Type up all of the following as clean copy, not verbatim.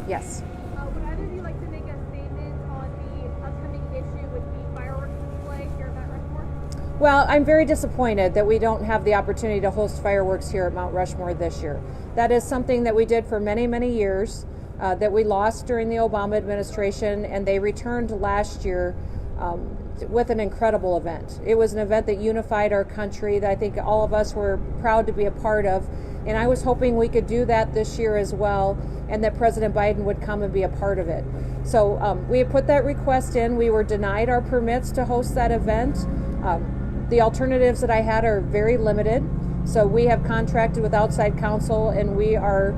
Yes. Would either of you like to make a statement on the upcoming issue with the fireworks display here at Mount Rushmore? Well, I'm very disappointed that we don't have the opportunity to host fireworks here at Mount Rushmore this year. That is something that we did for many, many years, that we lost during the Obama administration, and they returned last year with an incredible event. It was an event that unified our country, that I think all of us were proud to be a part of, and I was hoping we could do that this year as well, and that President Biden would come and be a part of it. So we had put that request in. We were denied our permits to host that event. The alternatives that I had are very limited, so we have contracted with outside counsel, and we are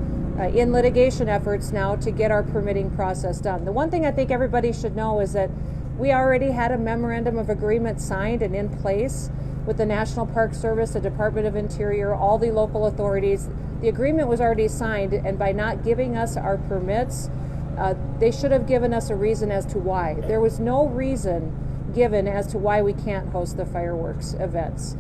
in litigation efforts now to get our permitting process done. The one thing I think everybody should know is that we already had a memorandum of agreement signed and in place with the National Park Service, the Department of Interior, all the local authorities. The agreement was already signed, and by not giving us our permits, they should have given us a reason as to why. There was no reason given as to why we can't host the fireworks events.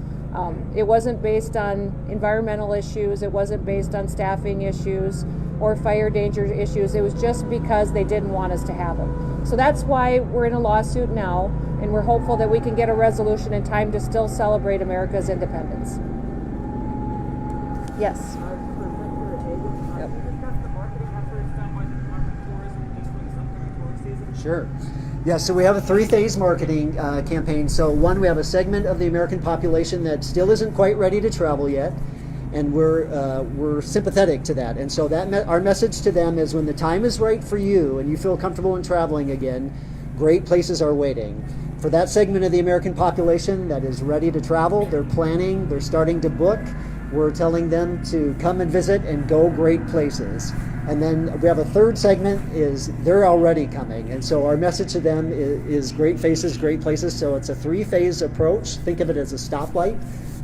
It wasn't based on environmental issues, it wasn't based on staffing issues or fire danger issues. It was just because they didn't want us to have them. So that's why we're in a lawsuit now, and we're hopeful that we can get a resolution in time to still celebrate America's independence. Yes. Sure. Yeah, so we have a three-phase marketing campaign. So one, we have a segment of the American population that still isn't quite ready to travel yet, and we're sympathetic to that. And so our message to them is, when the time is right for you and you feel comfortable in traveling again, great places are waiting. For that segment of the American population that is ready to travel, they're planning, they're starting to book, we're telling them to come and visit and go great places. And then we have a third segment, is they're already coming. And so our message to them is great faces, great places. So it's a three-phase approach. Think of it as a stoplight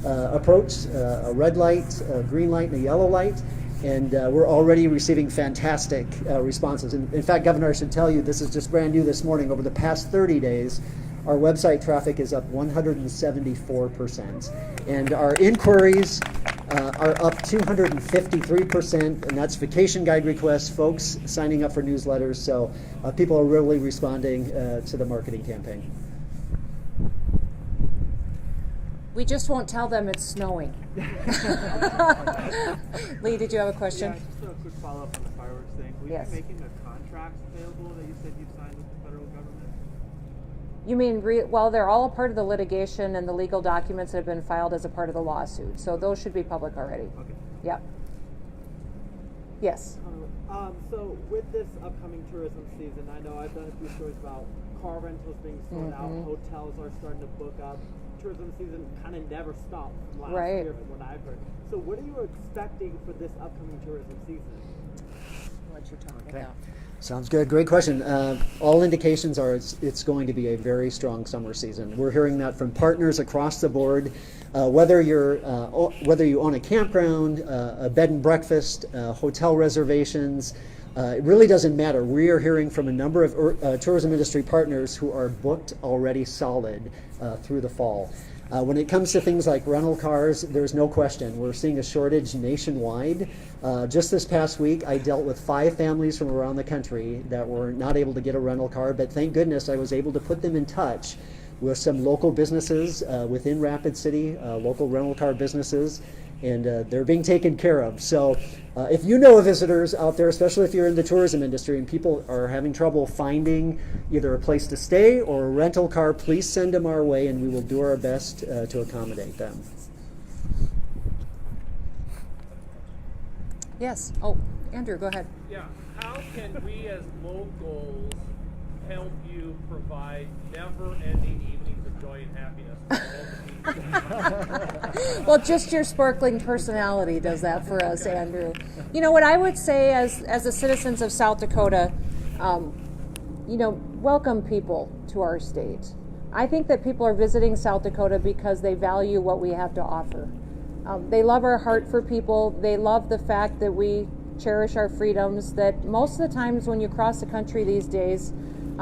approach, a red light, a green light, and a yellow light. And we're already receiving fantastic responses. In fact, Governor, I should tell you, this is just brand new this morning. Over the past 30 days, our website traffic is up 174%. And our inquiries are up 253%, and that's vacation guide requests, folks signing up for newsletters. So people are really responding to the marketing campaign. We just won't tell them it's snowing. Lee, did you have a question? Yeah, just a quick follow-up on the fireworks thing. Will Yes. you be making the contracts available that you said you signed with the federal government? You mean, well, they're all a part of the litigation and the legal documents that have been filed as a part of the lawsuit. So those should be public already. Okay. Yep. Yes. So with this upcoming tourism season, I know I've done a few stories about car rentals being sold out, hotels are starting to book up. Tourism season kind of never stopped from last year from what I've heard. So what are you expecting for this upcoming tourism season? What you're talking Okay. about. Sounds good. Great question. All indications are it's going to be a very strong summer season. We're hearing that from partners across the board. Whether you own a campground, a bed and breakfast, hotel reservations, it really doesn't matter. We are hearing from a number of tourism industry partners who are booked already solid through the fall. When it comes to things like rental cars, there's no question. We're seeing a shortage nationwide. Just this past week, I dealt with 5 families from around the country that were not able to get a rental car, but thank goodness I was able to put them in touch with some local businesses within Rapid City, local rental car businesses, and they're being taken care of. So if you know of visitors out there, especially if you're in the tourism industry and people are having trouble finding either a place to stay or a rental car, please send them our way and we will do our best to accommodate them. Yes. Oh, Andrew, go ahead. Yeah. How can we as locals help you provide never-ending evenings of joy and happiness? Well, just your sparkling personality does that for us, Andrew. You know, what I would say as the citizens of South Dakota, welcome people to our state. I think that people are visiting South Dakota because they value what we have to offer. They love our heart for people. They love the fact that we cherish our freedoms, that most of the times when you cross the country these days,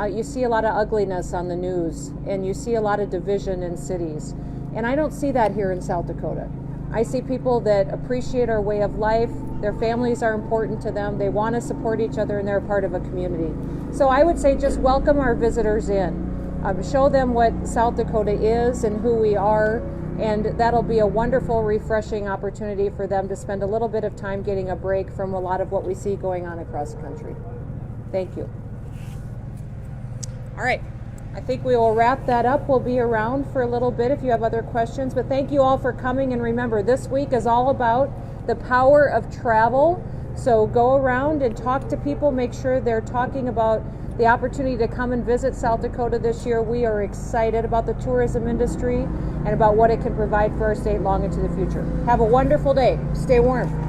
you see a lot of ugliness on the news and you see a lot of division in cities. And I don't see that here in South Dakota. I see people that appreciate our way of life. Their families are important to them. They want to support each other, and they're a part of a community. So I would say just welcome our visitors in. Show them what South Dakota is and who we are, and that'll be a wonderful, refreshing opportunity for them to spend a little bit of time getting a break from a lot of what we see going on across the country. Thank you. All right. I think we will wrap that up. We'll be around for a little bit if you have other questions, but thank you all for coming, and remember, this week is all about the power of travel. So go around and talk to people, make sure they're talking about the opportunity to come and visit South Dakota this year. We are excited about the tourism industry and about what it can provide for our state long into the future. Have a wonderful day. Stay warm.